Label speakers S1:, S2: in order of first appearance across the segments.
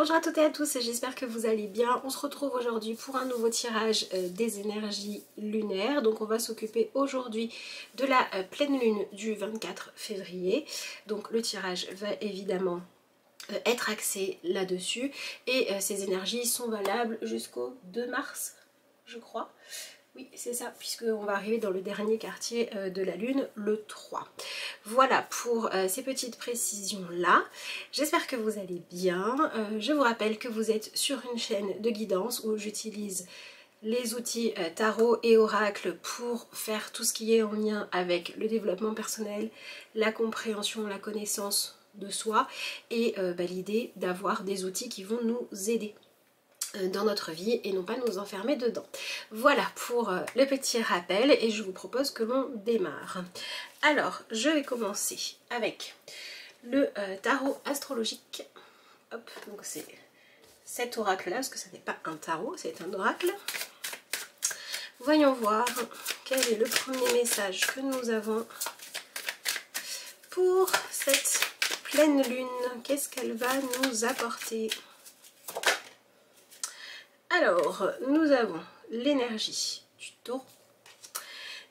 S1: Bonjour à toutes et à tous, j'espère que vous allez bien. On se retrouve aujourd'hui pour un nouveau tirage des énergies lunaires. Donc on va s'occuper aujourd'hui de la pleine lune du 24 février. Donc le tirage va évidemment être axé là-dessus. Et ces énergies sont valables jusqu'au 2 mars, je crois. Oui, c'est ça, puisqu'on va arriver dans le dernier quartier de la Lune, le 3. Voilà pour ces petites précisions-là. J'espère que vous allez bien. Je vous rappelle que vous êtes sur une chaîne de guidance où j'utilise les outils tarot et oracle pour faire tout ce qui est en lien avec le développement personnel, la compréhension, la connaissance de soi et l'idée d'avoir des outils qui vont nous aider dans notre vie et non pas nous enfermer dedans. Voilà pour le petit rappel et je vous propose que l'on démarre. Alors je vais commencer avec le tarot astrologique. Hop, donc c'est cet oracle là parce que ce n'est pas un tarot, c'est un oracle. Voyons voir quel est le premier message que nous avons pour cette pleine lune. Qu'est-ce qu'elle va nous apporter? Alors, nous avons l'énergie du taureau.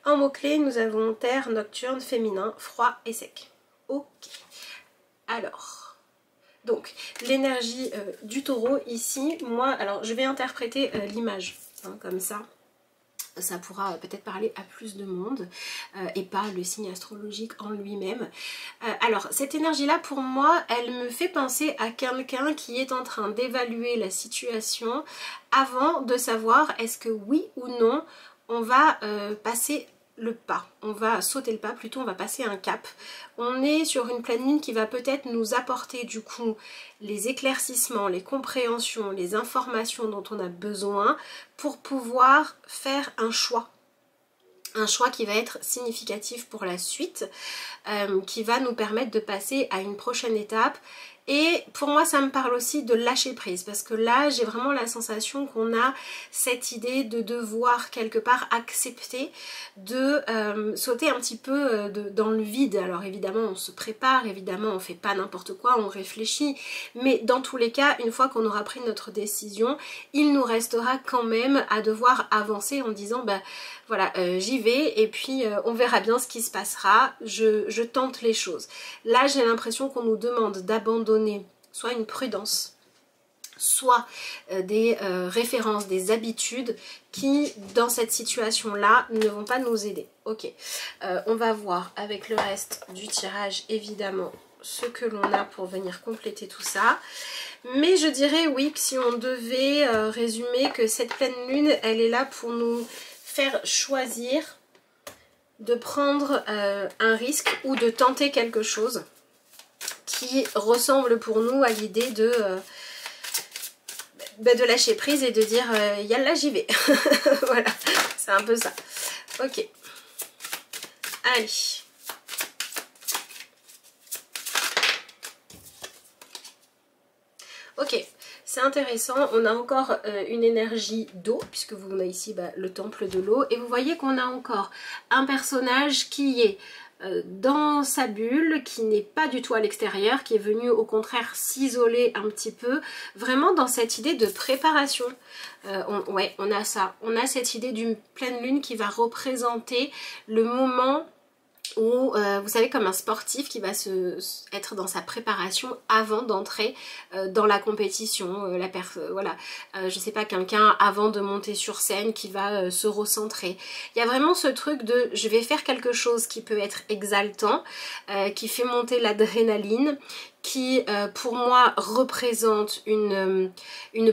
S1: En mots-clés, nous avons terre, nocturne, féminin, froid et sec. Ok. Alors, donc, l'énergie du taureau ici, moi, alors je vais interpréter l'image, hein, comme ça. Ça pourra peut-être parler à plus de monde et pas le signe astrologique en lui-même. Alors cette énergie-là pour moi, elle me fait penser à quelqu'un qui est en train d'évaluer la situation avant de savoir est-ce que oui ou non on va passer le pas, on va sauter le pas, plutôt on va passer un cap. On est sur une pleine lune qui va peut-être nous apporter du coup les éclaircissements, les compréhensions, les informations dont on a besoin pour pouvoir faire un choix. Un choix qui va être significatif pour la suite, qui va nous permettre de passer à une prochaine étape. Et pour moi ça me parle aussi de lâcher prise parce que là j'ai vraiment la sensation qu'on a cette idée de devoir quelque part accepter de sauter un petit peu dans le vide. Alors évidemment on se prépare, évidemment on fait pas n'importe quoi, on réfléchit, mais dans tous les cas une fois qu'on aura pris notre décision, il nous restera quand même à devoir avancer en disant bah voilà j'y vais et puis on verra bien ce qui se passera, je tente les choses. Là j'ai l'impression qu'on nous demande d'abandonner soit une prudence, soit des références, des habitudes qui dans cette situation là ne vont pas nous aider. Ok, on va voir avec le reste du tirage évidemment ce que l'on a pour venir compléter tout ça. Mais je dirais oui que si on devait résumer que cette pleine lune elle est là pour nous faire choisir de prendre un risque ou de tenter quelque chose qui ressemble pour nous à l'idée de lâcher prise et de dire yallah j'y vais. Voilà, c'est un peu ça. Ok, allez. Ok, c'est intéressant, on a encore une énergie d'eau, puisque vous avez ici le temple de l'eau, et vous voyez qu'on a encore un personnage qui est dans sa bulle, qui n'est pas du tout à l'extérieur, qui est venu au contraire s'isoler un petit peu, vraiment dans cette idée de préparation. Ouais, on a ça, on a cette idée d'une pleine lune qui va représenter le moment où, vous savez, comme un sportif qui va être dans sa préparation avant d'entrer dans la compétition, voilà, je sais pas, quelqu'un avant de monter sur scène qui va se recentrer. Il y a vraiment ce truc de je vais faire quelque chose qui peut être exaltant, qui fait monter l'adrénaline, qui pour moi représente une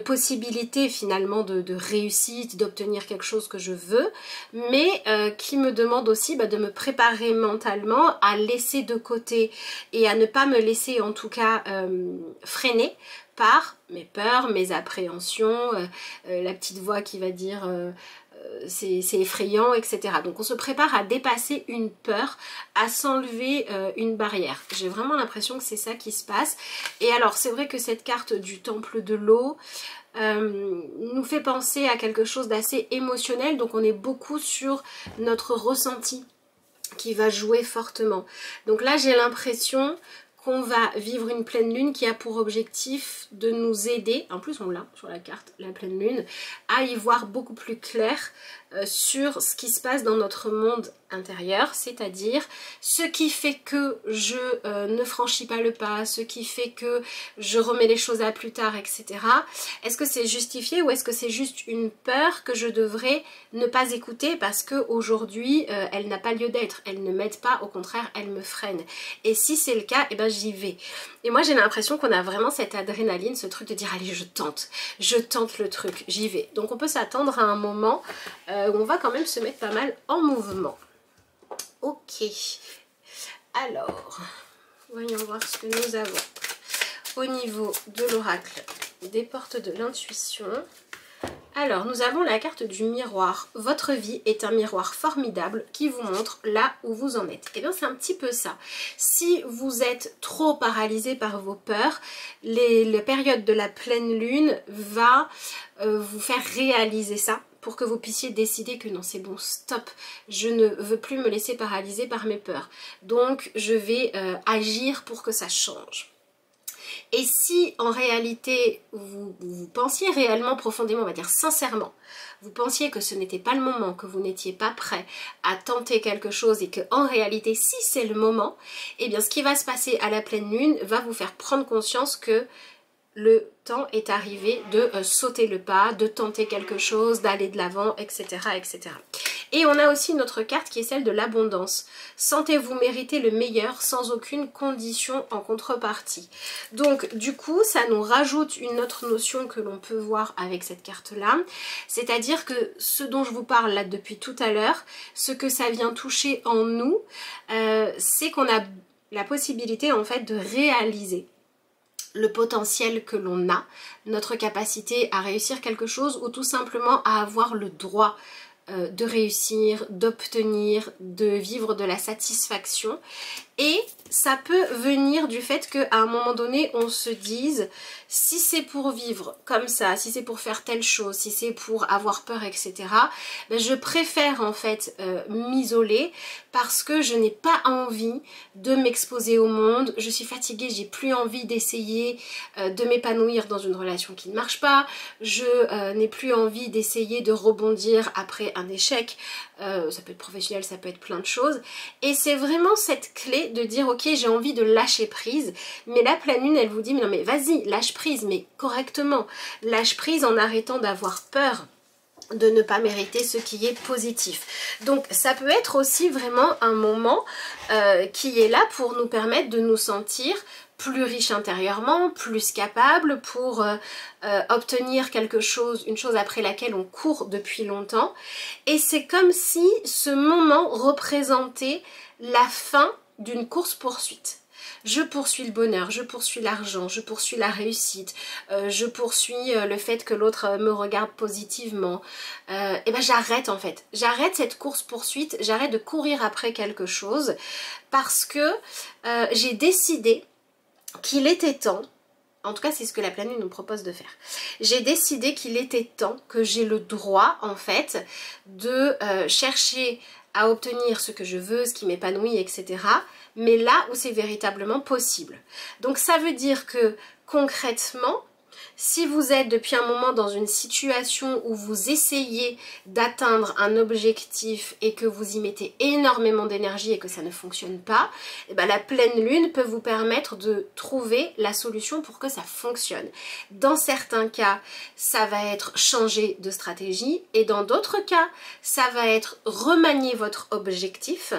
S1: possibilité finalement de réussite, d'obtenir quelque chose que je veux, mais qui me demande aussi de me préparer mentalement à laisser de côté et à ne pas me laisser en tout cas freiner par mes peurs, mes appréhensions, la petite voix qui va dire c'est effrayant, etc. Donc on se prépare à dépasser une peur, à s'enlever une barrière. J'ai vraiment l'impression que c'est ça qui se passe. Et alors c'est vrai que cette carte du temple de l'eau nous fait penser à quelque chose d'assez émotionnel, donc on est beaucoup sur notre ressenti qui va jouer fortement. Donc là j'ai l'impression qu'on va vivre une pleine lune qui a pour objectif de nous aider, en plus on l'a sur la carte, la pleine lune, à y voir beaucoup plus clair sur ce qui se passe dans notre monde intérieur, c'est-à-dire ce qui fait que je ne franchis pas le pas, ce qui fait que je remets les choses à plus tard, etc. Est-ce que c'est justifié ou est-ce que c'est juste une peur que je devrais ne pas écouter parce qu'aujourd'hui elle n'a pas lieu d'être, elle ne m'aide pas, au contraire elle me freine. Et si c'est le cas, eh ben j'y vais. Et moi j'ai l'impression qu'on a vraiment cette adrénaline, ce truc de dire allez je tente le truc, j'y vais. Donc on peut s'attendre à un moment où on va quand même se mettre pas mal en mouvement. Ok, alors voyons voir ce que nous avons au niveau de l'oracle des portes de l'intuition. Alors nous avons la carte du miroir. Votre vie est un miroir formidable qui vous montre là où vous en êtes. Et bien c'est un petit peu ça. Si vous êtes trop paralysé par vos peurs, la période de la pleine lune va vous faire réaliser ça, pour que vous puissiez décider que non c'est bon, stop, je ne veux plus me laisser paralyser par mes peurs. Donc je vais agir pour que ça change. Et si en réalité vous pensiez réellement profondément, on va dire sincèrement, vous pensiez que ce n'était pas le moment, que vous n'étiez pas prêt à tenter quelque chose et que en réalité si c'est le moment, eh bien ce qui va se passer à la pleine lune va vous faire prendre conscience que le temps est arrivé de sauter le pas, de tenter quelque chose, d'aller de l'avant, etc., etc. Et on a aussi notre carte qui est celle de l'abondance. Sentez-vous mériter le meilleur sans aucune condition en contrepartie. Donc du coup, ça nous rajoute une autre notion que l'on peut voir avec cette carte-là. C'est-à-dire que ce dont je vous parle là depuis tout à l'heure, ce que ça vient toucher en nous, c'est qu'on a la possibilité en fait de réaliser le potentiel que l'on a, notre capacité à réussir quelque chose ou tout simplement à avoir le droit de réussir, d'obtenir, de vivre de la satisfaction. Et ça peut venir du fait qu'à un moment donné, on se dise, si c'est pour vivre comme ça, si c'est pour faire telle chose, si c'est pour avoir peur, etc., ben je préfère en fait m'isoler parce que je n'ai pas envie de m'exposer au monde, je suis fatiguée, j'ai plus envie d'essayer de m'épanouir dans une relation qui ne marche pas, je n'ai plus envie d'essayer de rebondir après un échec, ça peut être professionnel, ça peut être plein de choses, et c'est vraiment cette clé de dire ok j'ai envie de lâcher prise, mais la pleine lune elle vous dit mais non mais vas-y lâche prise, mais correctement, lâche prise en arrêtant d'avoir peur de ne pas mériter ce qui est positif. Donc ça peut être aussi vraiment un moment qui est là pour nous permettre de nous sentir plus riche intérieurement, plus capable pour obtenir quelque chose, une chose après laquelle on court depuis longtemps. Et c'est comme si ce moment représentait la fin d'une course-poursuite. Je poursuis le bonheur, je poursuis l'argent, je poursuis la réussite, je poursuis le fait que l'autre me regarde positivement. Et ben j'arrête en fait, j'arrête cette course-poursuite, j'arrête de courir après quelque chose parce que j'ai décidé qu'il était temps, en tout cas c'est ce que la pleine lune nous propose de faire, j'ai décidé qu'il était temps, que j'ai le droit en fait de chercher à obtenir ce que je veux, ce qui m'épanouit, etc. mais là où c'est véritablement possible. Donc ça veut dire que concrètement, si vous êtes depuis un moment dans une situation où vous essayez d'atteindre un objectif et que vous y mettez énormément d'énergie et que ça ne fonctionne pas, eh ben la pleine lune peut vous permettre de trouver la solution pour que ça fonctionne. Dans certains cas, ça va être changer de stratégie et dans d'autres cas, ça va être remanier votre objectif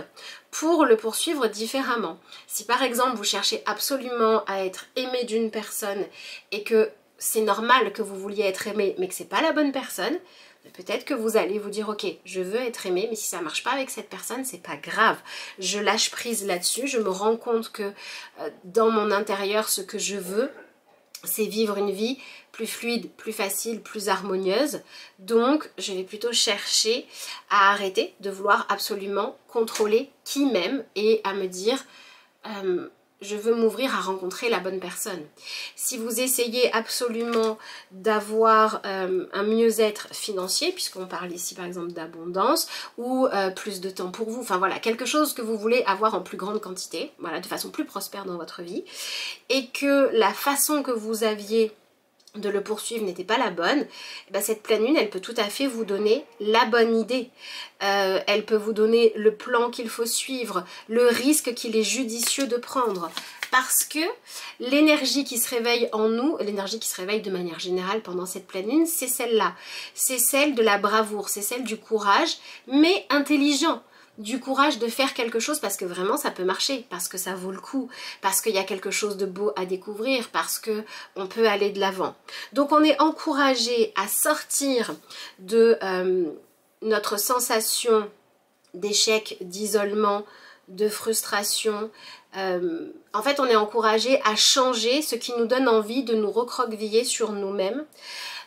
S1: pour le poursuivre différemment. Si par exemple vous cherchez absolument à être aimé d'une personne et que c'est normal que vous vouliez être aimé mais que c'est pas la bonne personne, peut-être que vous allez vous dire ok je veux être aimé mais si ça marche pas avec cette personne c'est pas grave, je lâche prise là-dessus, je me rends compte que dans mon intérieur ce que je veux c'est vivre une vie plus fluide, plus facile, plus harmonieuse. Donc je vais plutôt chercher à arrêter de vouloir absolument contrôler qui m'aime et à me dire je veux m'ouvrir à rencontrer la bonne personne. Si vous essayez absolument d'avoir un mieux-être financier, puisqu'on parle ici par exemple d'abondance, ou plus de temps pour vous, enfin voilà, quelque chose que vous voulez avoir en plus grande quantité, voilà, de façon plus prospère dans votre vie, et que la façon que vous aviez de le poursuivre n'était pas la bonne, eh ben cette pleine lune, elle peut tout à fait vous donner la bonne idée. Elle peut vous donner le plan qu'il faut suivre, le risque qu'il est judicieux de prendre. Parce que l'énergie qui se réveille en nous, l'énergie qui se réveille de manière générale pendant cette pleine lune, c'est celle-là. C'est celle de la bravoure, c'est celle du courage, mais intelligent. Du courage de faire quelque chose parce que vraiment ça peut marcher, parce que ça vaut le coup, parce qu'il y a quelque chose de beau à découvrir, parce que on peut aller de l'avant. Donc on est encouragé à sortir de notre sensation d'échec, d'isolement, de frustration. En fait on est encouragé à changer ce qui nous donne envie de nous recroqueviller sur nous-mêmes,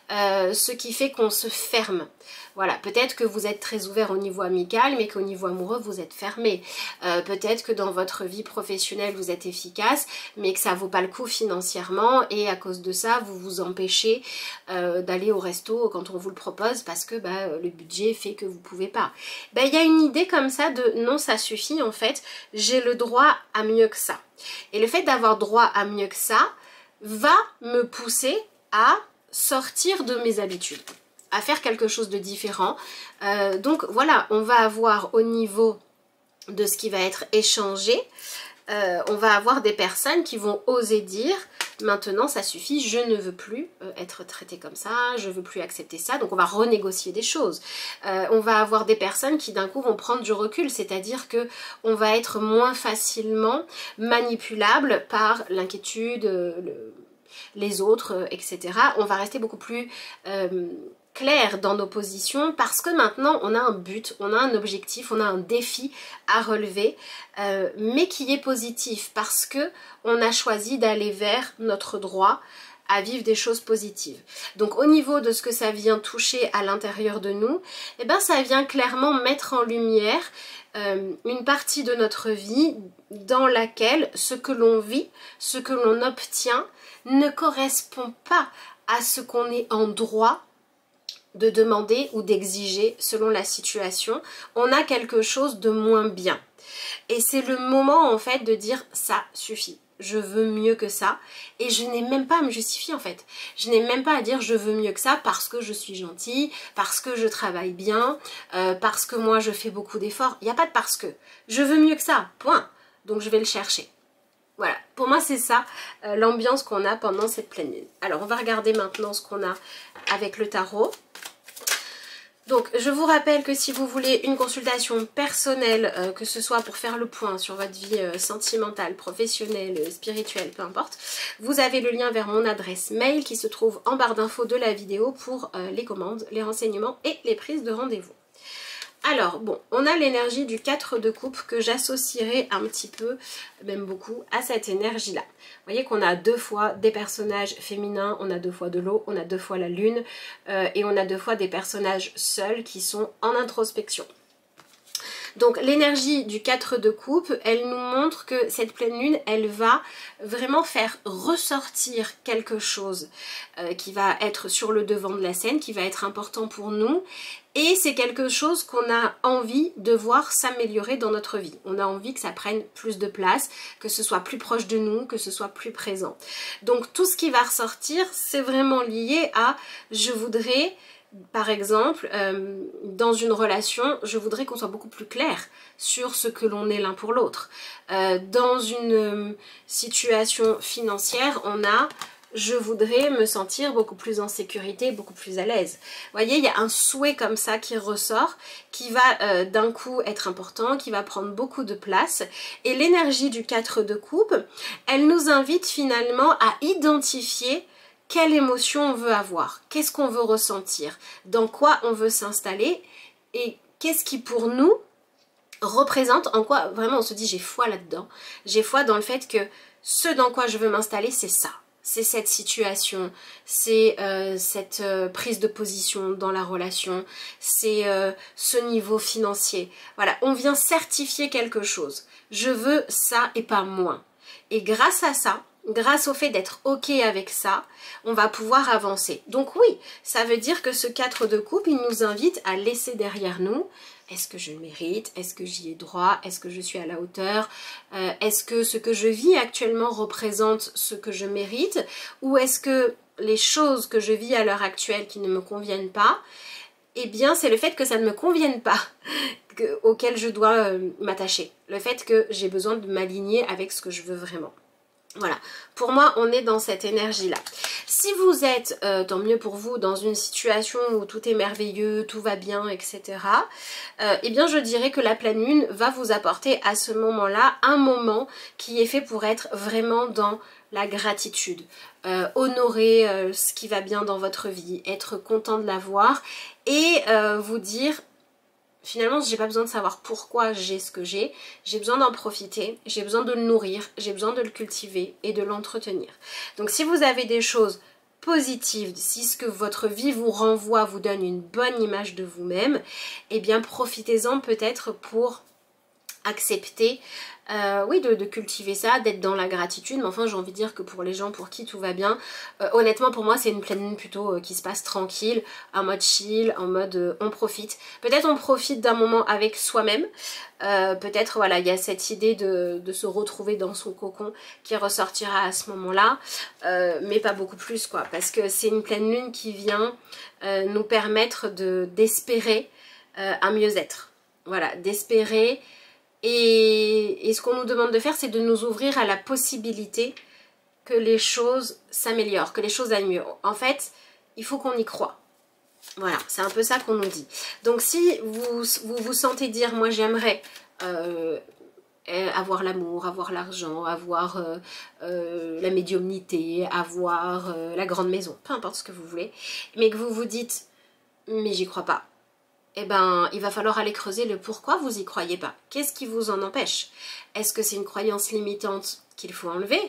S1: ce qui fait qu'on se ferme. Voilà, peut-être que vous êtes très ouvert au niveau amical, mais qu'au niveau amoureux, vous êtes fermé. Peut-être que dans votre vie professionnelle, vous êtes efficace, mais que ça vaut pas le coup financièrement, et à cause de ça, vous vous empêchez d'aller au resto quand on vous le propose, parce que le budget fait que vous pouvez pas. Il y a une idée comme ça de non, ça suffit, en fait, j'ai le droit à mieux que ça. Et le fait d'avoir droit à mieux que ça va me pousser à sortir de mes habitudes, à faire quelque chose de différent. Donc voilà, on va avoir au niveau de ce qui va être échangé, on va avoir des personnes qui vont oser dire maintenant ça suffit, je ne veux plus être traitée comme ça, je ne veux plus accepter ça, donc on va renégocier des choses. On va avoir des personnes qui d'un coup vont prendre du recul, c'est-à-dire que on va être moins facilement manipulable par l'inquiétude, les autres, etc. On va rester beaucoup plus clair dans nos positions parce que maintenant on a un but, on a un objectif, on a un défi à relever, mais qui est positif parce que on a choisi d'aller vers notre droit à vivre des choses positives. Donc au niveau de ce que ça vient toucher à l'intérieur de nous, eh ben ça vient clairement mettre en lumière une partie de notre vie dans laquelle ce que l'on vit, ce que l'on obtient ne correspond pas à ce qu'on est en droit de demander ou d'exiger selon la situation. On a quelque chose de moins bien. Et c'est le moment en fait de dire ça suffit. Je veux mieux que ça. Et je n'ai même pas à me justifier en fait. Je n'ai même pas à dire je veux mieux que ça parce que je suis gentille, parce que je travaille bien, parce que moi je fais beaucoup d'efforts. Il n'y a pas de parce que. Je veux mieux que ça, point. Donc je vais le chercher. Voilà, pour moi c'est ça l'ambiance qu'on a pendant cette pleine lune. Alors on va regarder maintenant ce qu'on a avec le tarot. Donc je vous rappelle que si vous voulez une consultation personnelle, que ce soit pour faire le point sur votre vie sentimentale, professionnelle, spirituelle, peu importe, vous avez le lien vers mon adresse mail qui se trouve en barre d'infos de la vidéo pour les commandes, les renseignements et les prises de rendez-vous. Alors bon, on a l'énergie du 4 de coupe que j'associerai un petit peu, même beaucoup, à cette énergie-là. Vous voyez qu'on a deux fois des personnages féminins, on a deux fois de l'eau, on a deux fois la lune, et on a deux fois des personnages seuls qui sont en introspection. Donc l'énergie du 4 de coupe, elle nous montre que cette pleine lune, elle va vraiment faire ressortir quelque chose qui va être sur le devant de la scène, qui va être important pour nous. Et c'est quelque chose qu'on a envie de voir s'améliorer dans notre vie. On a envie que ça prenne plus de place, que ce soit plus proche de nous, que ce soit plus présent. Donc tout ce qui va ressortir, c'est vraiment lié à je voudrais... Par exemple, dans une relation, je voudrais qu'on soit beaucoup plus clair sur ce que l'on est l'un pour l'autre. Dans une situation financière, on a je voudrais me sentir beaucoup plus en sécurité, beaucoup plus à l'aise. Vous voyez, il y a un souhait comme ça qui ressort, qui va d'un coup être important, qui va prendre beaucoup de place. Et l'énergie du 4 de coupe, elle nous invite finalement à identifier quelle émotion on veut avoir, qu'est-ce qu'on veut ressentir, dans quoi on veut s'installer et qu'est-ce qui pour nous représente, en quoi vraiment on se dit j'ai foi là-dedans, j'ai foi dans le fait que ce dans quoi je veux m'installer c'est ça, c'est cette situation, c'est cette prise de position dans la relation, c'est ce niveau financier. Voilà, on vient certifier quelque chose, je veux ça et pas moins. Et grâce à ça, grâce au fait d'être ok avec ça, on va pouvoir avancer. Donc oui, ça veut dire que ce 4 de coupe, il nous invite à laisser derrière nous. Est-ce que je le mérite? Est-ce que j'y ai droit? Est-ce que je suis à la hauteur? Est-ce que ce que je vis actuellement représente ce que je mérite? Ou est-ce que les choses que je vis à l'heure actuelle qui ne me conviennent pas, eh bien c'est le fait que ça ne me convienne pas auquel je dois m'attacher. Le fait que j'ai besoin de m'aligner avec ce que je veux vraiment. Voilà, pour moi on est dans cette énergie là. Si vous êtes, tant mieux pour vous, dans une situation où tout est merveilleux, tout va bien, etc. Eh bien je dirais que la pleine lune va vous apporter à ce moment là un moment qui est fait pour être vraiment dans la gratitude, honorer ce qui va bien dans votre vie, être content de l'avoir et vous dire finalement, j'ai pas besoin de savoir pourquoi j'ai ce que j'ai besoin d'en profiter, j'ai besoin de le nourrir, j'ai besoin de le cultiver et de l'entretenir. Donc si vous avez des choses positives, si ce que votre vie vous renvoie vous donne une bonne image de vous-même, eh bien profitez-en peut-être pour accepter oui, de cultiver ça, d'être dans la gratitude, mais enfin j'ai envie de dire que pour les gens pour qui tout va bien, honnêtement pour moi c'est une pleine lune plutôt qui se passe tranquille, en mode chill, en mode on profite. Peut-être on profite d'un moment avec soi-même, peut-être voilà il y a cette idée de se retrouver dans son cocon qui ressortira à ce moment-là, mais pas beaucoup plus quoi, parce que c'est une pleine lune qui vient nous permettre d'espérer un mieux-être, voilà, d'espérer. Et ce qu'on nous demande de faire, c'est de nous ouvrir à la possibilité que les choses s'améliorent, que les choses aillent mieux. En fait, il faut qu'on y croit. Voilà, c'est un peu ça qu'on nous dit. Donc si vous sentez dire, moi j'aimerais avoir l'amour, avoir l'argent, avoir la médiumnité, avoir la grande maison, peu importe ce que vous voulez, mais que vous vous dites, mais j'y crois pas. Eh ben, il va falloir aller creuser le pourquoi vous y croyez pas. Qu'est-ce qui vous en empêche? Est-ce que c'est une croyance limitante qu'il faut enlever?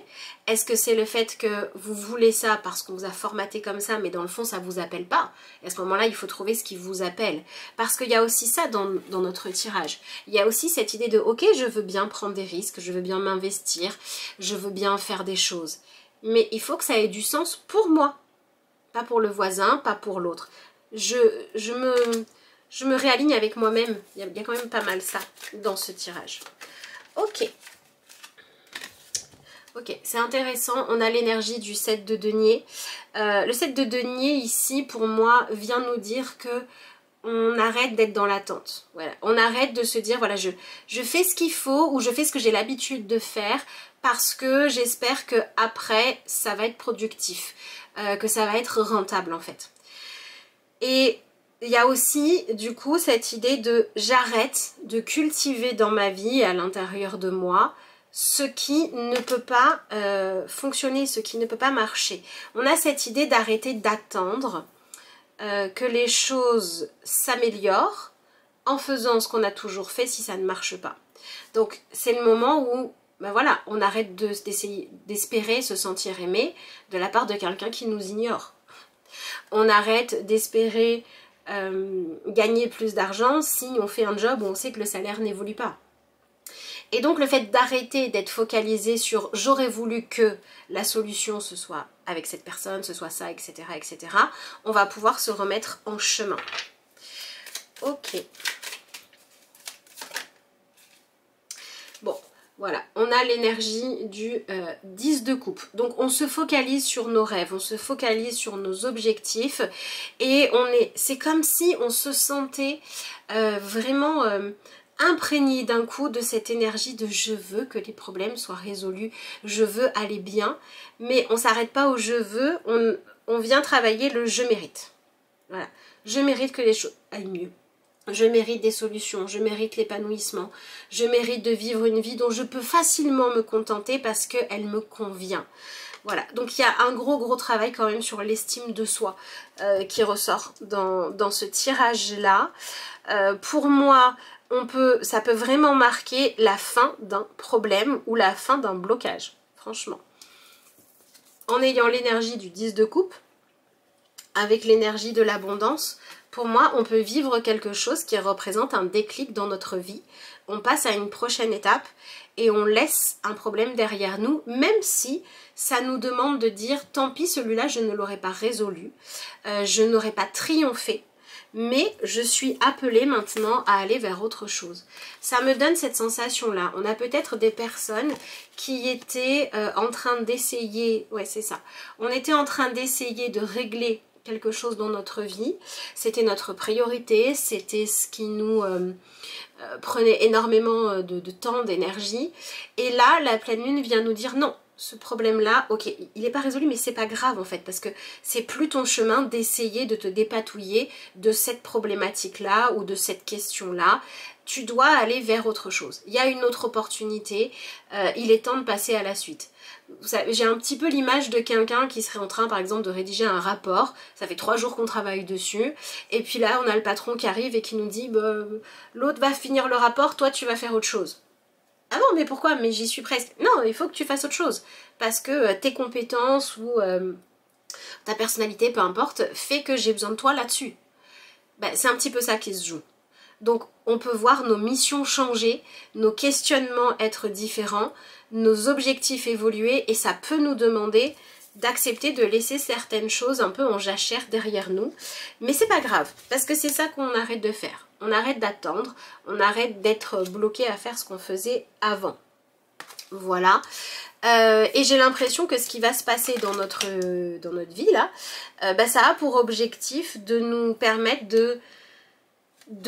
S1: Est-ce que c'est le fait que vous voulez ça parce qu'on vous a formaté comme ça, mais dans le fond ça vous appelle pas? Et à ce moment-là, il faut trouver ce qui vous appelle. Parce qu'il y a aussi ça dans notre tirage. Il y a aussi cette idée de, ok, je veux bien prendre des risques, je veux bien m'investir, je veux bien faire des choses. Mais il faut que ça ait du sens pour moi. Pas pour le voisin, pas pour l'autre. Je me réaligne avec moi-même. Il y a quand même pas mal ça dans ce tirage. Ok. Ok, c'est intéressant. On a l'énergie du 7 de denier. Le 7 de denier ici, pour moi, vient nous dire que on arrête d'être dans l'attente. Voilà. On arrête de se dire, voilà, je fais ce qu'il faut ou je fais ce que j'ai l'habitude de faire parce que j'espère que après ça va être productif, que ça va être rentable en fait. Et il y a aussi du coup cette idée de j'arrête de cultiver dans ma vie à l'intérieur de moi ce qui ne peut pas fonctionner, ce qui ne peut pas marcher. On a cette idée d'arrêter d'attendre que les choses s'améliorent en faisant ce qu'on a toujours fait si ça ne marche pas. Donc c'est le moment où ben voilà, on arrête d'espérer se sentir aimé de la part de quelqu'un qui nous ignore. On arrête d'espérer gagner plus d'argent si on fait un job où on sait que le salaire n'évolue pas. Et donc le fait d'arrêter d'être focalisé sur j'aurais voulu que la solution ce soit avec cette personne, ce soit ça, etc., etc., on va pouvoir se remettre en chemin. Ok. Bon, voilà, on a l'énergie du 10 de coupe. Donc on se focalise sur nos rêves, on se focalise sur nos objectifs et c'est comme si on se sentait vraiment imprégné d'un coup de cette énergie de je veux que les problèmes soient résolus, je veux aller bien, mais on ne s'arrête pas au je veux, on vient travailler le je mérite. Voilà, je mérite que les choses aillent mieux. Je mérite des solutions, je mérite l'épanouissement, je mérite de vivre une vie dont je peux facilement me contenter parce qu'elle me convient. Voilà, donc il y a un gros travail quand même sur l'estime de soi qui ressort dans ce tirage-là. Pour moi, ça peut vraiment marquer la fin d'un problème ou la fin d'un blocage, franchement. En ayant l'énergie du 10 de coupe, avec l'énergie de l'abondance, Pour moi, on peut vivre quelque chose qui représente un déclic dans notre vie. On passe à une prochaine étape et on laisse un problème derrière nous, même si ça nous demande de dire tant pis, celui-là je ne l'aurais pas résolu, je n'aurais pas triomphé, mais je suis appelée maintenant à aller vers autre chose. Ça me donne cette sensation-là. On a peut-être des personnes qui étaient en train d'essayer, ouais c'est ça, on était en train d'essayer de régler quelque chose dans notre vie, c'était notre priorité, c'était ce qui nous prenait énormément de temps, d'énergie, et là la pleine lune vient nous dire non, ce problème là, ok, il n'est pas résolu mais c'est pas grave en fait, parce que c'est plus ton chemin d'essayer de te dépatouiller de cette problématique là ou de cette question là. Tu dois aller vers autre chose, il y a une autre opportunité, il est temps de passer à la suite. J'ai un petit peu l'image de quelqu'un qui serait en train par exemple de rédiger un rapport, ça fait 3 jours qu'on travaille dessus, et puis là on a le patron qui arrive et qui nous dit bah, l'autre va finir le rapport, toi tu vas faire autre chose. Ah bon mais pourquoi? Mais j'y suis presque. Non, il faut que tu fasses autre chose, parce que tes compétences ou ta personnalité, peu importe, fait que j'ai besoin de toi là-dessus. Ben, c'est un petit peu ça qui se joue. Donc on peut voir nos missions changer, nos questionnements être différents, nos objectifs évoluer, et ça peut nous demander d'accepter de laisser certaines choses un peu en jachère derrière nous. Mais c'est pas grave, parce que c'est ça qu'on arrête de faire. On arrête d'attendre, on arrête d'être bloqué à faire ce qu'on faisait avant. Voilà. Et j'ai l'impression que ce qui va se passer dans notre vie là, bah, ça a pour objectif de nous permettre de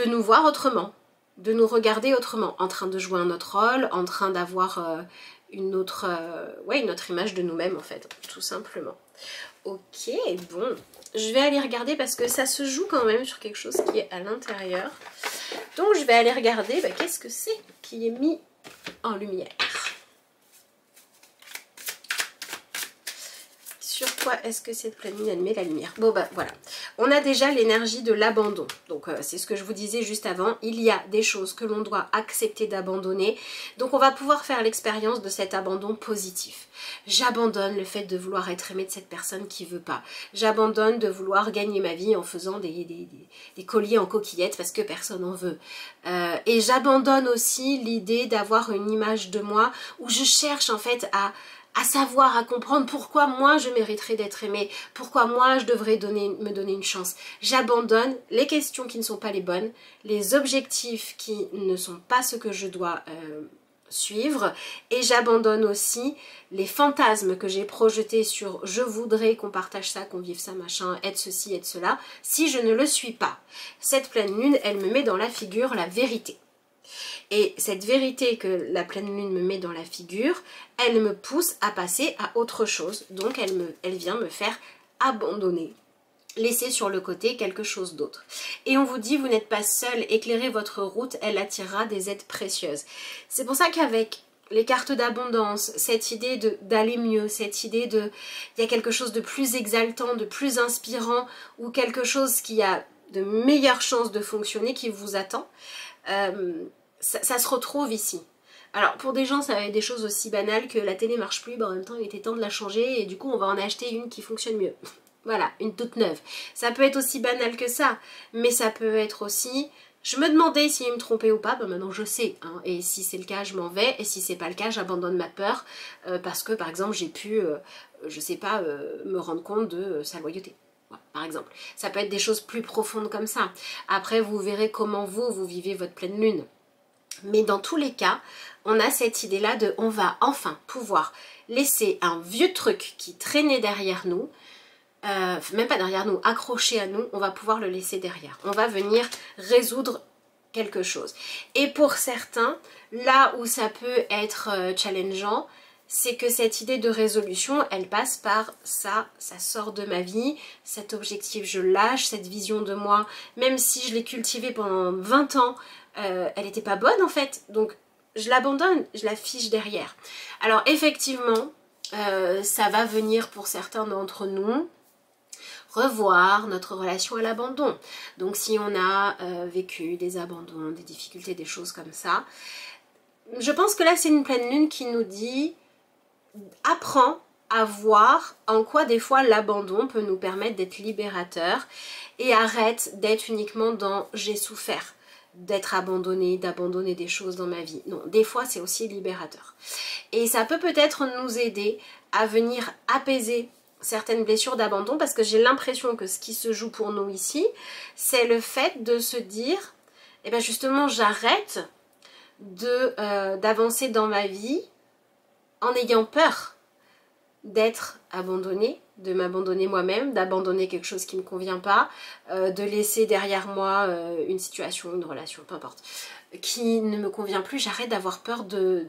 S1: nous voir autrement, de nous regarder autrement, en train de jouer un autre rôle, en train d'avoir une autre image de nous-mêmes en fait, tout simplement. Ok, bon, je vais aller regarder parce que ça se joue quand même sur quelque chose qui est à l'intérieur. Donc je vais aller regarder bah, qu'est-ce que c'est qui est mis en lumière. Sur quoi est-ce que cette pleine lune elle met la lumière? Bon bah voilà, on a déjà l'énergie de l'abandon. Donc c'est ce que je vous disais juste avant, il y a des choses que l'on doit accepter d'abandonner. Donc on va pouvoir faire l'expérience de cet abandon positif. J'abandonne le fait de vouloir être aimé de cette personne qui veut pas. J'abandonne de vouloir gagner ma vie en faisant des colliers en coquillettes parce que personne en veut. Et j'abandonne aussi l'idée d'avoir une image de moi où je cherche en fait à savoir, à comprendre pourquoi moi je mériterais d'être aimée, pourquoi moi je devrais me donner une chance. J'abandonne les questions qui ne sont pas les bonnes, les objectifs qui ne sont pas ce que je dois suivre, et j'abandonne aussi les fantasmes que j'ai projetés sur je voudrais qu'on partage ça, qu'on vive ça, machin, être ceci, être cela, si je ne le suis pas. Cette pleine lune, elle me met dans la figure la vérité. Et cette vérité que la pleine lune me met dans la figure, elle me pousse à passer à autre chose. Donc elle vient me faire abandonner, laisser sur le côté quelque chose d'autre. Et on vous dit, vous n'êtes pas seul, éclairez votre route, elle attirera des aides précieuses. C'est pour ça qu'avec les cartes d'abondance, cette idée d'aller mieux, cette idée il y a quelque chose de plus exaltant, de plus inspirant, ou quelque chose qui a de meilleures chances de fonctionner qui vous attend, ça se retrouve ici. Alors pour des gens ça va être des choses aussi banales que la télé marche plus, en même temps il était temps de la changer et du coup on va en acheter une qui fonctionne mieux. Voilà, une toute neuve. Ça peut être aussi banal que ça, mais ça peut être aussi, je me demandais s'il me trompait ou pas, ben maintenant je sais, hein, et si c'est le cas je m'en vais, et si c'est pas le cas j'abandonne ma peur, parce que par exemple j'ai pu, je sais pas, me rendre compte de sa loyauté. Par exemple, ça peut être des choses plus profondes comme ça. Après vous verrez comment vous vivez votre pleine lune. Mais dans tous les cas, on a cette idée-là de on va enfin pouvoir laisser un vieux truc qui traînait derrière nous, même pas derrière nous, accroché à nous, on va pouvoir le laisser derrière. On va venir résoudre quelque chose. Et pour certains, là où ça peut être challengeant, c'est que cette idée de résolution, elle passe par ça sort de ma vie, cet objectif je lâche, cette vision de moi, même si je l'ai cultivée pendant 20 ans, elle n'était pas bonne en fait, donc je l'abandonne, je la fiche derrière. Alors effectivement, ça va venir pour certains d'entre nous revoir notre relation à l'abandon. Donc si on a vécu des abandons, des difficultés, des choses comme ça, je pense que là c'est une pleine lune qui nous dit apprends à voir en quoi des fois l'abandon peut nous permettre d'être libérateur et arrête d'être uniquement dans j'ai souffert d'être abandonné, d'abandonner des choses dans ma vie. Non, des fois c'est aussi libérateur. Et ça peut peut-être nous aider à venir apaiser certaines blessures d'abandon parce que j'ai l'impression que ce qui se joue pour nous ici, c'est le fait de se dire, eh bien justement j'arrête d'avancer dans ma vie en ayant peur d'être abandonnée, de m'abandonner moi-même, d'abandonner quelque chose qui ne me convient pas, de laisser derrière moi une situation, une relation, peu importe, qui ne me convient plus. J'arrête d'avoir peur de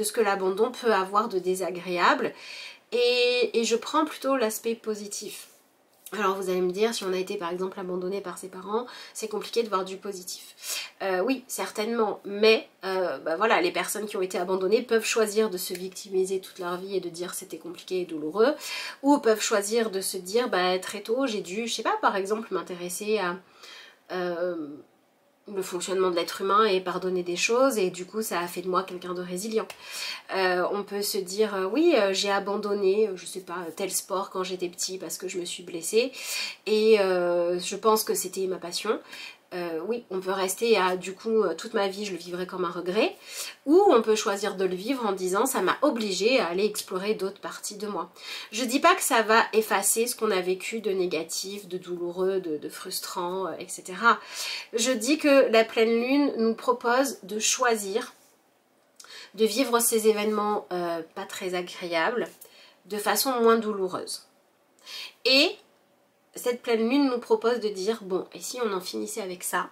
S1: ce que l'abandon peut avoir de désagréable et je prends plutôt l'aspect positif. Alors vous allez me dire, si on a été par exemple abandonné par ses parents, c'est compliqué de voir du positif. Oui, certainement, mais bah voilà, les personnes qui ont été abandonnées peuvent choisir de se victimiser toute leur vie et de dire c'était compliqué et douloureux, ou peuvent choisir de se dire, bah très tôt j'ai dû, je sais pas, par exemple m'intéresser à le fonctionnement de l'être humain et pardonner des choses et du coup ça a fait de moi quelqu'un de résilient. On peut se dire oui j'ai abandonné je sais pas tel sport quand j'étais petit parce que je me suis blessée et je pense que c'était ma passion. Oui, on peut rester à du coup toute ma vie je le vivrai comme un regret, ou on peut choisir de le vivre en disant ça m'a obligée à aller explorer d'autres parties de moi. Je dis pas que ça va effacer ce qu'on a vécu de négatif, de douloureux, de frustrant, etc. Je dis que la pleine lune nous propose de choisir de vivre ces événements pas très agréables de façon moins douloureuse. Et cette pleine lune nous propose de dire bon, et si on en finissait avec ça,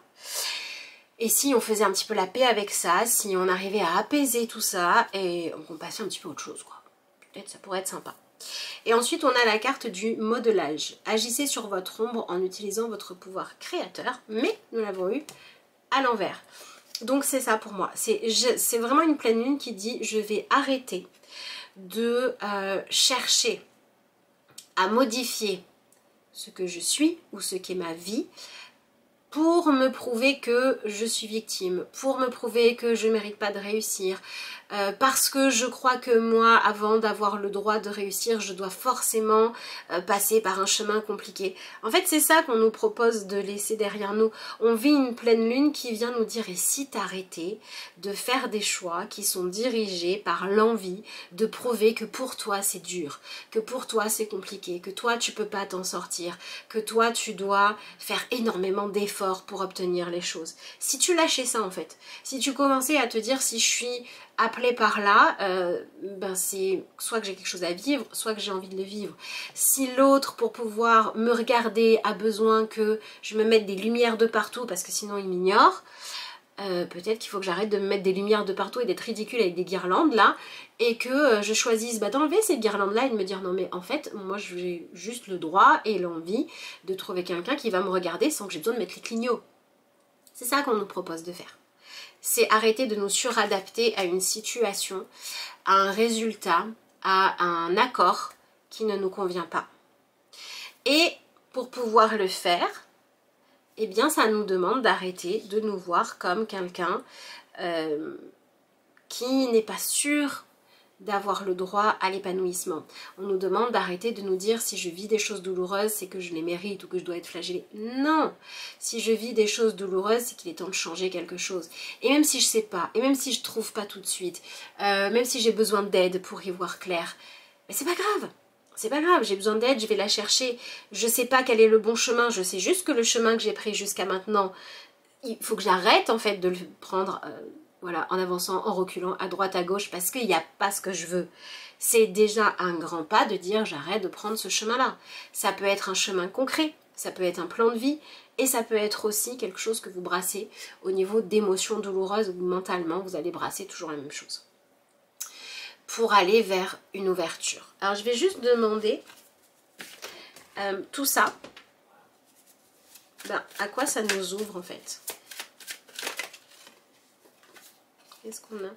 S1: et si on faisait un petit peu la paix avec ça, si on arrivait à apaiser tout ça et on passait un petit peu à autre chose quoi. Peut-être ça pourrait être sympa. Et ensuite on a la carte du modelage. Agissez sur votre ombre en utilisant votre pouvoir créateur, mais nous l'avons eu à l'envers. Donc c'est ça pour moi. C'est vraiment une pleine lune qui dit je vais arrêter de chercher à modifier ce que je suis ou ce qu'est ma vie pour me prouver que je suis victime, pour me prouver que je ne mérite pas de réussir, parce que je crois que moi, avant d'avoir le droit de réussir, je dois forcément passer par un chemin compliqué. En fait, c'est ça qu'on nous propose de laisser derrière nous. On vit une pleine lune qui vient nous dire, et si t'arrêtais de faire des choix qui sont dirigés par l'envie de prouver que pour toi c'est dur, que pour toi c'est compliqué, que toi tu peux pas t'en sortir, que toi tu dois faire énormément d'efforts pour obtenir les choses. Si tu lâchais ça en fait, si tu commençais à te dire si je suis appelée par là, ben c'est soit que j'ai quelque chose à vivre, soit que j'ai envie de le vivre. Si l'autre pour pouvoir me regarder a besoin que je me mette des lumières de partout parce que sinon il m'ignore, peut-être qu'il faut que j'arrête de me mettre des lumières de partout et d'être ridicule avec des guirlandes là, et que je choisisse d'enlever ces guirlandes là et de me dire non mais en fait moi j'ai juste le droit et l'envie de trouver quelqu'un qui va me regarder sans que j'ai besoin de mettre les clignots. C'est ça qu'on nous propose de faire. C'est arrêter de nous suradapter à une situation, à un résultat, à un accord qui ne nous convient pas. Et pour pouvoir le faire, eh bien ça nous demande d'arrêter de nous voir comme quelqu'un qui n'est pas sûr d'avoir le droit à l'épanouissement. On nous demande d'arrêter de nous dire si je vis des choses douloureuses, c'est que je les mérite ou que je dois être flagellée. Non! Si je vis des choses douloureuses, c'est qu'il est temps de changer quelque chose. Et même si je sais pas, et même si je trouve pas tout de suite, même si j'ai besoin d'aide pour y voir clair, mais c'est pas grave! C'est pas grave, j'ai besoin d'aide, je vais la chercher. Je sais pas quel est le bon chemin, je sais juste que le chemin que j'ai pris jusqu'à maintenant, il faut que j'arrête en fait de le prendre voilà, en avançant, en reculant, à droite, à gauche, parce qu'il n'y a pas ce que je veux. C'est déjà un grand pas de dire j'arrête de prendre ce chemin-là. Ça peut être un chemin concret, ça peut être un plan de vie, et ça peut être aussi quelque chose que vous brassez au niveau d'émotions douloureuses ou mentalement, vous allez brasser toujours la même chose. Pour aller vers une ouverture. Alors je vais juste demander tout ça, à quoi ça nous ouvre en fait. Qu'est-ce qu'on a?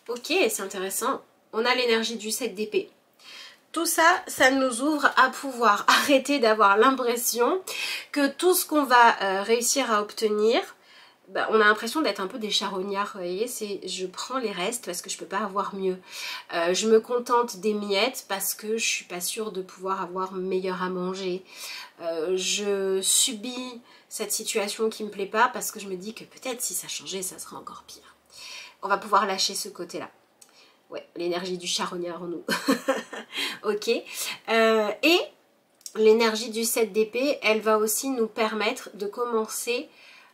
S1: Ok, c'est intéressant. On a l'énergie du 7 d'épée. Tout ça, ça nous ouvre à pouvoir arrêter d'avoir l'impression que tout ce qu'on va réussir à obtenir bah, on a l'impression d'être un peu des charognards, vous voyez, c'est je prends les restes parce que je peux pas avoir mieux. Je me contente des miettes parce que je suis pas sûre de pouvoir avoir meilleur à manger. Je subis cette situation qui me plaît pas parce que je me dis que peut-être si ça changeait, ça serait encore pire. On va pouvoir lâcher ce côté-là. Ouais, l'énergie du charognard en nous. Ok. Et l'énergie du 7 d'épée, elle va aussi nous permettre de commencer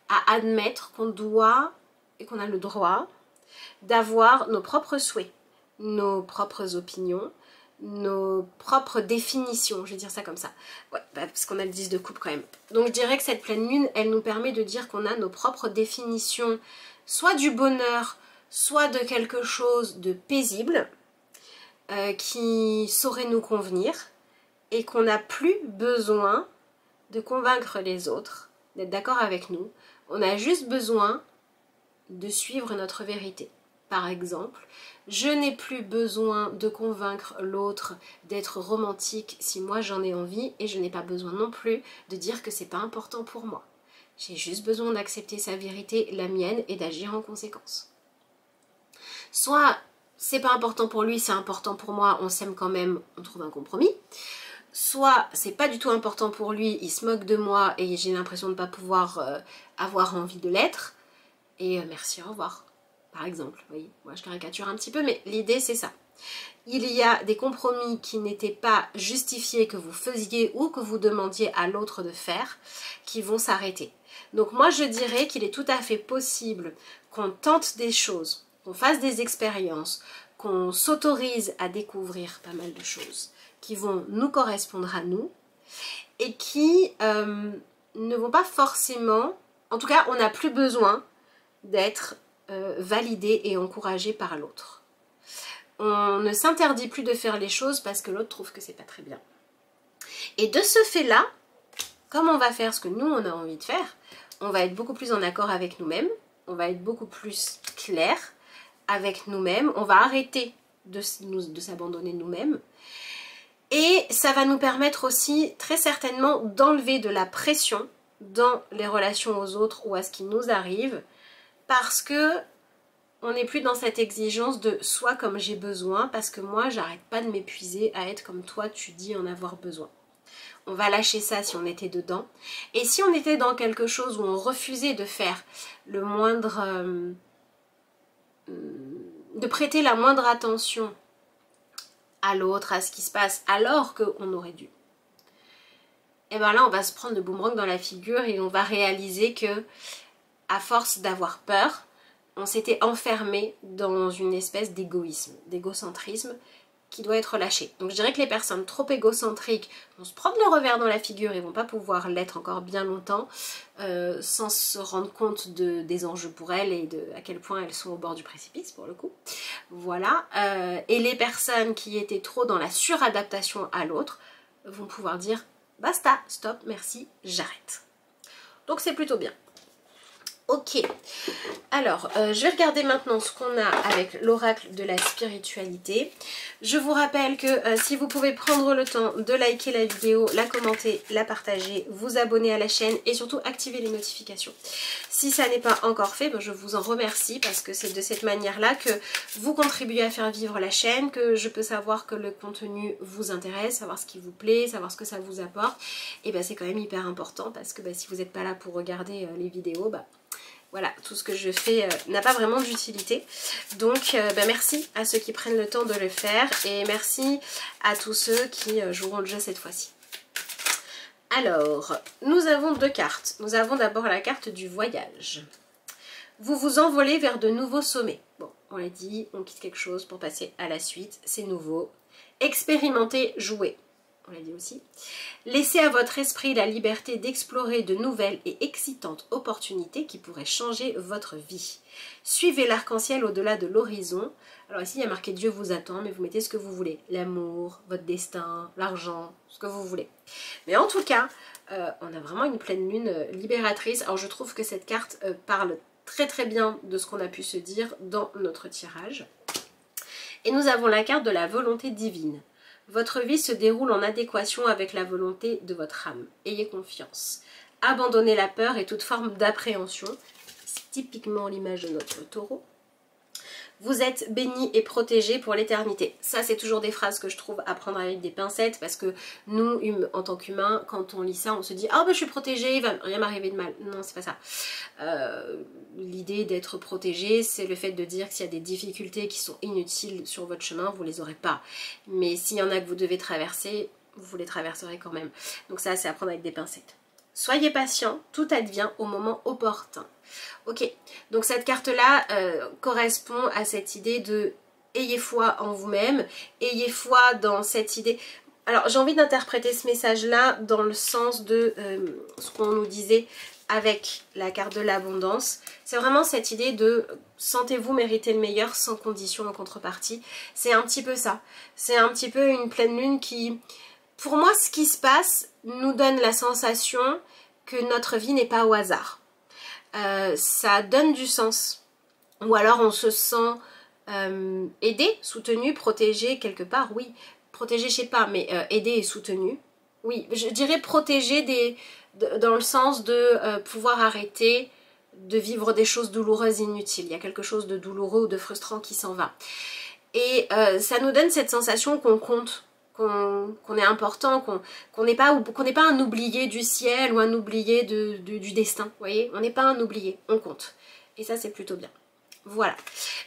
S1: à admettre qu'on doit et qu'on a le droit d'avoir nos propres souhaits, nos propres opinions, nos propres définitions, je vais dire ça comme ça. Ouais, bah, parce qu'on a le 10 de coupe quand même. Donc je dirais que cette pleine lune, elle nous permet de dire qu'on a nos propres définitions, soit du bonheur, soit de quelque chose de paisible, qui saurait nous convenir, et qu'on n'a plus besoin de convaincre les autres, d'être d'accord avec nous. On a juste besoin de suivre notre vérité. Par exemple, je n'ai plus besoin de convaincre l'autre d'être romantique si moi j'en ai envie, et je n'ai pas besoin non plus de dire que c'est pas important pour moi. J'ai juste besoin d'accepter sa vérité, la mienne, et d'agir en conséquence. Soit c'est pas important pour lui, c'est important pour moi, on s'aime quand même, on trouve un compromis. Soit c'est pas du tout important pour lui, il se moque de moi et j'ai l'impression de ne pas pouvoir avoir envie de l'être. Et merci, au revoir. Par exemple, vous voyez, moi je caricature un petit peu, mais l'idée c'est ça. Il y a des compromis qui n'étaient pas justifiés, que vous faisiez ou que vous demandiez à l'autre de faire, qui vont s'arrêter. Donc moi je dirais qu'il est tout à fait possible qu'on tente des choses, qu'on fasse des expériences, qu'on s'autorise à découvrir pas mal de choses qui vont nous correspondre à nous et qui ne vont pas forcément, en tout cas on n'a plus besoin d'être validé et encouragé par l'autre. On ne s'interdit plus de faire les choses parce que l'autre trouve que c'est pas très bien. Et de ce fait-là, comme on va faire ce que nous on a envie de faire, on va être beaucoup plus en accord avec nous-mêmes, on va être beaucoup plus clair avec nous-mêmes, on va arrêter de s'abandonner nous-mêmes. Et ça va nous permettre aussi très certainement d'enlever de la pression dans les relations aux autres ou à ce qui nous arrive, parce que on n'est plus dans cette exigence de soi comme j'ai besoin, parce que moi j'arrête pas de m'épuiser à être comme toi tu dis en avoir besoin. On va lâcher ça si on était dedans. Et si on était dans quelque chose où on refusait de faire le moindre... de prêter la moindre attention à l'autre, à ce qui se passe, alors qu'on aurait dû. Et bien là, on va se prendre le boomerang dans la figure et on va réaliser que, à force d'avoir peur, on s'était enfermé dans une espèce d'égoïsme, d'égocentrisme qui doit être lâché. Donc je dirais que les personnes trop égocentriques vont se prendre le revers dans la figure et vont pas pouvoir l'être encore bien longtemps sans se rendre compte des enjeux pour elles et de à quel point elles sont au bord du précipice pour le coup. Voilà. Et les personnes qui étaient trop dans la suradaptation à l'autre vont pouvoir dire basta, stop, merci, j'arrête. Donc c'est plutôt bien. Ok, alors je vais regarder maintenant ce qu'on a avec l'oracle de la spiritualité. Je vous rappelle que si vous pouvez prendre le temps de liker la vidéo, la commenter, la partager, vous abonner à la chaîne et surtout activer les notifications. Si ça n'est pas encore fait, ben, je vous en remercie parce que c'est de cette manière-là que vous contribuez à faire vivre la chaîne, que je peux savoir que le contenu vous intéresse, savoir ce qui vous plaît, savoir ce que ça vous apporte. Et ben c'est quand même hyper important parce que si vous n'êtes pas là pour regarder les vidéos, voilà, tout ce que je fais n'a pas vraiment d'utilité. Donc merci à ceux qui prennent le temps de le faire et merci à tous ceux qui joueront le jeu cette fois-ci. Alors, nous avons deux cartes. Nous avons d'abord la carte du voyage. Vous vous envolez vers de nouveaux sommets. Bon, on l'a dit, on quitte quelque chose pour passer à la suite, c'est nouveau. Expérimentez, jouez. On l'a dit aussi. Laissez à votre esprit la liberté d'explorer de nouvelles et excitantes opportunités qui pourraient changer votre vie. Suivez l'arc-en-ciel au-delà de l'horizon. Alors ici, il y a marqué Dieu vous attend, mais vous mettez ce que vous voulez. L'amour, votre destin, l'argent, ce que vous voulez. Mais en tout cas, on a vraiment une pleine lune libératrice. Alors je trouve que cette carte parle très très bien de ce qu'on a pu se dire dans notre tirage. Et nous avons la carte de la volonté divine. Votre vie se déroule en adéquation avec la volonté de votre âme. Ayez confiance. Abandonnez la peur et toute forme d'appréhension. typiquement l'image de notre taureau. Vous êtes béni et protégé pour l'éternité. Ça, c'est toujours des phrases que je trouve à prendre avec des pincettes parce que nous, en tant qu'humains, quand on lit ça, on se dit « Ah, je suis protégée, il va rien m'arriver de mal. » Non, c'est pas ça. L'idée d'être protégé, c'est le fait de dire que s'il y a des difficultés qui sont inutiles sur votre chemin, vous les aurez pas. Mais s'il y en a que vous devez traverser, vous les traverserez quand même. Donc ça, c'est à prendre avec des pincettes. Soyez patient, tout advient au moment opportun. Ok, donc cette carte-là correspond à cette idée de ayez foi en vous-même, ayez foi dans cette idée. Alors j'ai envie d'interpréter ce message-là dans le sens de ce qu'on nous disait avec la carte de l'abondance. C'est vraiment cette idée de sentez-vous mériter le meilleur sans condition en contrepartie. C'est un petit peu ça. C'est un petit peu une pleine lune qui, pour moi, ce qui se passe nous donne la sensation que notre vie n'est pas au hasard. Ça donne du sens. Ou alors on se sent aidé, soutenu, protégé quelque part, oui. Protégé, je sais pas, mais aidé et soutenu. Oui, je dirais protégé dans le sens de pouvoir arrêter de vivre des choses douloureuses inutiles. Il y a quelque chose de douloureux ou de frustrant qui s'en va. Et ça nous donne cette sensation qu'on compte, qu'on est important, qu'on n'est pas un oublié du ciel ou un oublié du destin, vous voyez, on n'est pas un oublié, on compte. Et ça, c'est plutôt bien. Voilà.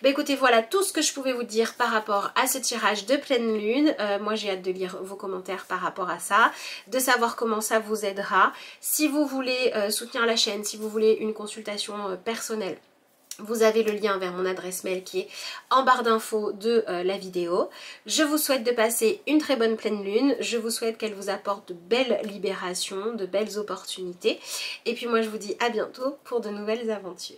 S1: Bah écoutez, voilà tout ce que je pouvais vous dire par rapport à ce tirage de pleine lune. Moi, j'ai hâte de lire vos commentaires par rapport à ça, de savoir comment ça vous aidera. Si vous voulez soutenir la chaîne, si vous voulez une consultation personnelle, vous avez le lien vers mon adresse mail qui est en barre d'infos de la vidéo. Je vous souhaite de passer une très bonne pleine lune. Je vous souhaite qu'elle vous apporte de belles libérations, de belles opportunités. Et puis moi je vous dis à bientôt pour de nouvelles aventures.